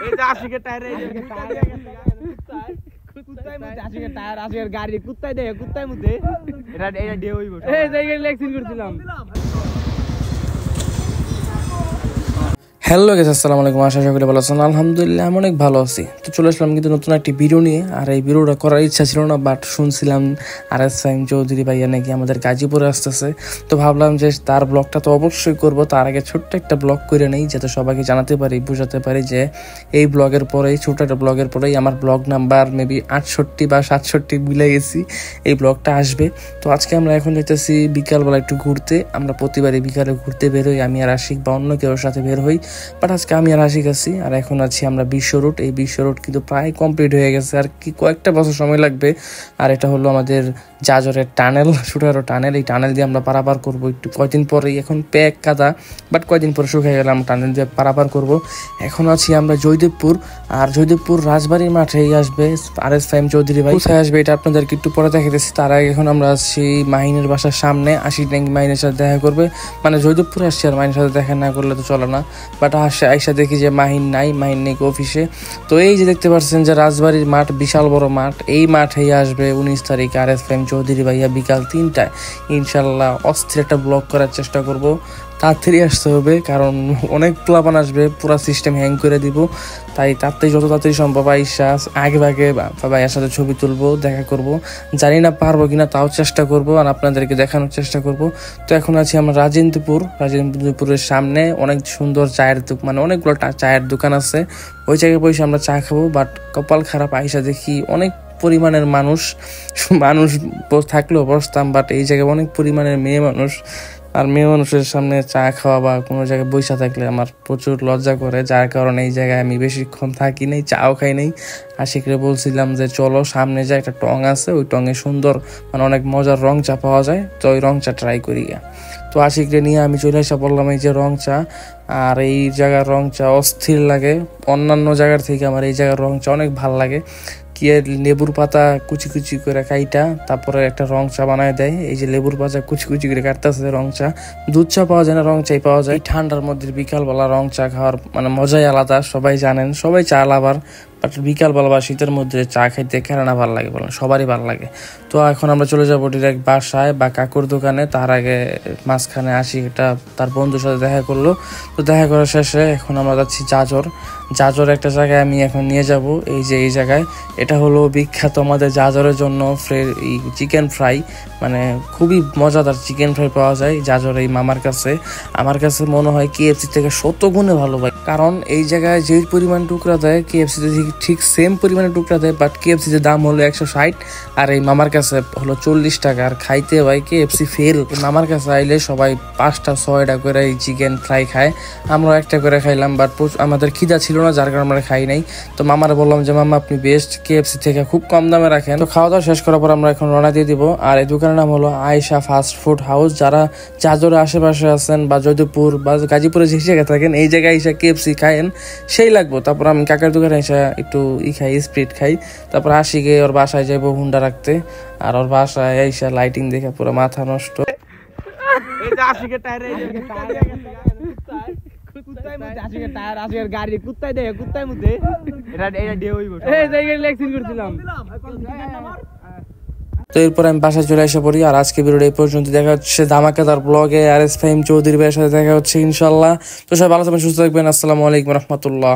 এই যে আশিকের টায়ার এই যে কুত্তায় মুতে আশিকের টায়ার আশিকের গাড়ি কুত্তায় দেয় কুত্তায় মুতে এটা ডে হইব এই জায়গায় লেক্সিন করছিলাম। হ্যালো গাইস, আসসালামু আলাইকুম। আশা করি ভালো আছেন। আলহামদুলিল্লাহ আমি অনেক ভালো আছি। তো চলে আসলাম কিন্তু নতুন একটি ভিডিও নিয়ে। আর এই ভিডিওটা করার ইচ্ছা ছিল না, বাট শুনছিলাম আরএস ফাহিম চৌধুরী ভাইয়া নাকি আমাদের গাজীপুরে আসতেছে। তো ভাবলাম যে তার ব্লগটা তো অবশ্যই করব। তার আগে ছোট্ট একটা ব্লগ করে নেই, যাতে সবাইকে জানাতে পারি, বোঝাতে পারি যে এই ব্লগের পরেই, ছোট একটা ব্লগের পরেই আমার ব্লগ নাম্বার মেবি 68 বা 67 ভুলে গেছি, এই ব্লগটা আসবে। তো আজকে আমরা এখন যেতেছি বিকালবেলা একটু ঘুরতে। আমরা প্রতিবারই বিকালে ঘুরতে বের হই, আমি আর আশিক বা অন্য কেউ সাথে বের হই। বাট আজকে আমি আর আশিক আছি। আর এখন আছি আমরা বিশ্ব রোড। এই বিশ্ব রোড কিন্তু প্রায় কমপ্লিট হয়ে গেছে, আর কি কয়েকটা বছর সময় লাগবে। আর এটা হলো আমাদের জাজরের টানেল, সুটারো টানেল। এই টানেল দিয়ে আমরা পারাপার করবো একটু কয়দিন পরেই। এখন প্যাক কাদা, বাট কয়দিন পরে শুকিয়ে গেলে আমরা টানেল দিয়ে পারাপার করব। এখন আছি আমরা জয়দেবপুর। আর জয়দেবপুর রাজবাড়ির মাঠেই আসবে আরএস ফাহিম চৌধুরী ভাই। কোথায় আসবে এটা আপনাদেরকে একটু পরে দেখাতেছি। তার আগে এখন আমরা আসছি মাহিনের বাসার সামনে। আশিক নাকি মাহিনের সাথে দেখা করবে, মানে জয়দেবপুর আসছি, আর মাহিনের সাথে দেখা না করলে তো চলে না। বাট আইসা দেখি যে মাহিন নাই, মাহিন নেই অফিসে। তো এই যে দেখতে পাচ্ছেন যে রাজবাড়ির মাঠ, বিশাল বড় মাঠ, এই মাঠেই আসবে 19 তারিখে আরএস ফাহিম চৌধুরী ভাইয়া বিকাল 3টায়। ইনশাল্লাহ অস্থির একটা ব্লগ করার চেষ্টা করব। তাড়াতাড়ি আসতে হবে, কারণ অনেক প্লাবান আসবে, পুরা সিস্টেম হ্যাং করে দিব। তাই তাড়াতাড়ি, যত তাড়াতাড়ি সম্ভব আইসা আগে ভাগে ভাইয়ার সাথে ছবি তুলবো, দেখা করব। জানি না পারবো কিনা, তাও চেষ্টা করব আর আপনাদেরকে দেখানোর চেষ্টা করব। তো এখন আছি আমরা রাজেন্দ্রপুরের সামনে। অনেক সুন্দর চায়ের দোকান, মানে অনেকগুলো চায়ের দোকান আছে। ওই জায়গায় বসে আমরা চা খাবো। বাট কপাল খারাপ, আইসা দেখি অনেক পরিমাণের মানুষ থাকলেও বসতাম, বাট এই জায়গায় অনেক পরিমাণের মেয়ে মানুষ। আর মেয়ে মানুষের সামনে চা খাওয়া বা কোনো জায়গায় বসে থাকলে আমার প্রচুর লজ্জা করে, যার কারণে এই জায়গায় আমি বেশিক্ষণ থাকি নাই, চাও খাই নাই। আশিকরে বলছিলাম যে চলো সামনে যায়, একটা টং আছে, ওই টঙে সুন্দর মানে অনেক মজার রং চা পাওয়া যায়, তো ওই রং চা ট্রাই করি। তো আশিকরে নিয়ে আমি চলে আসা বললাম এই যে রং চা। আর এই জায়গার রং চা অস্থির লাগে, অন্যান্য জায়গার থেকে আমার এই জায়গার রং চা অনেক ভাল লাগে। কি লেবুর পাতা কুচি কুচি করে কাইটা তারপরে একটা রং চা বানায় দেয়। এই যে লেবুর পাতা কুচি কুচি করে কাটতেছে রং চা। দুধ চা পাওয়া যায় না, রং চাই পাওয়া যায়। ঠান্ডার মধ্যে বিকালবেলা রং চা খাওয়ার মানে মজাই আলাদা, সবাই জানেন, সবাই চা লাভার। বাট বিকালবেলা বা শীতের মধ্যে চা খাইতে কেন না ভালো লাগে বলেন, সবারই ভালো লাগে। তো এখন আমরা চলে যাবো ডিরেক্ট বাসায় বা কাকুর দোকানে। তার আগে মাঝখানে আসি এটা তার বন্ধুর সাথে দেখা করলো। তো দেখা করার শেষে এখন আমরা যাচ্ছি জাজর একটা জায়গায় আমি এখন নিয়ে যাব। এই যে এই জায়গায়, এটা হলো বিখ্যাত আমাদের জাজরের জন্য চিকেন ফ্রাই, মানে খুবই মজাদার চিকেন ফ্রাই পাওয়া যায় জাজর এই মামার কাছে। আমার কাছে মনে হয় কেএফসি থেকে 100 গুণে ভালো ভাই, কারণ এই জায়গায় যে পরিমাণ টুকরা দেয় কেএফসিতে ঠিক সেম পরিমাণে টুকরা দেয়। বাট কেএফসিতে দাম হলো 160, আর এই মামার কাছে হলো 40 টাকা। আর খাইতে ভাই কেএফসি ফেল। মামার কাছে আইলে সবাই 5টা 6টা করে এই চিকেন ফ্রাই খায়, আমরা একটা করে খাইলাম। বাট আমাদের খিদা ছিল না, যার কারণে আমরা খাই নাই। তো মামারা বললাম যে মামা আপনি বেস্ট, কেএফসি থেকে খুব কম দামে রাখেন। তো খাওয়া দাওয়া শেষ করার পর আমরা এখন রওনা দিয়ে দিব। আর এই দোকানের নাম হলো আয়েশা ফাস্ট ফুড হাউস। যারা জাজরের আশেপাশে আছেন বা জয়দেবপুর বা গাজীপুরে যে জায়গায় থাকেন, এই জায়গায় এসে কেএফসি খায়েন, সেই লাগবো। তারপর আমি কাকার দোকানে এসে একটু খাই, স্প্রিট খাই। তারপর আশিকে ওর বাসায় যাবো হুন্ডা রাখতে। আর ওর বাসায় এসে লাইটিং দেখে পুরো মাথা নষ্ট। এই যে আশিকের টায়ার এই যে কুত্তায় মুতে আশিকের টায়ার আশিকের গাড়ি কুত্তায় দেয় কুত্তায় মুতে এটা ডে হইব এই জায়গায় লেক্সিন করছিলাম। তো এরপর আমি বাসায় চলে এসে পড়ি। আর আজকে ভিডিওটা এই পর্যন্ত। দেখা হচ্ছে ধামাকাদার ব্লগে আরএস ফাহিম চৌধুরী ভাইয়ের সাথে দেখা হচ্ছে ইনশাল্লাহ। তো সবাই ভালো থাকবেন, সুস্থ থাকবেন। আসসালামু আলাইকুম রহমতুল্লাহ।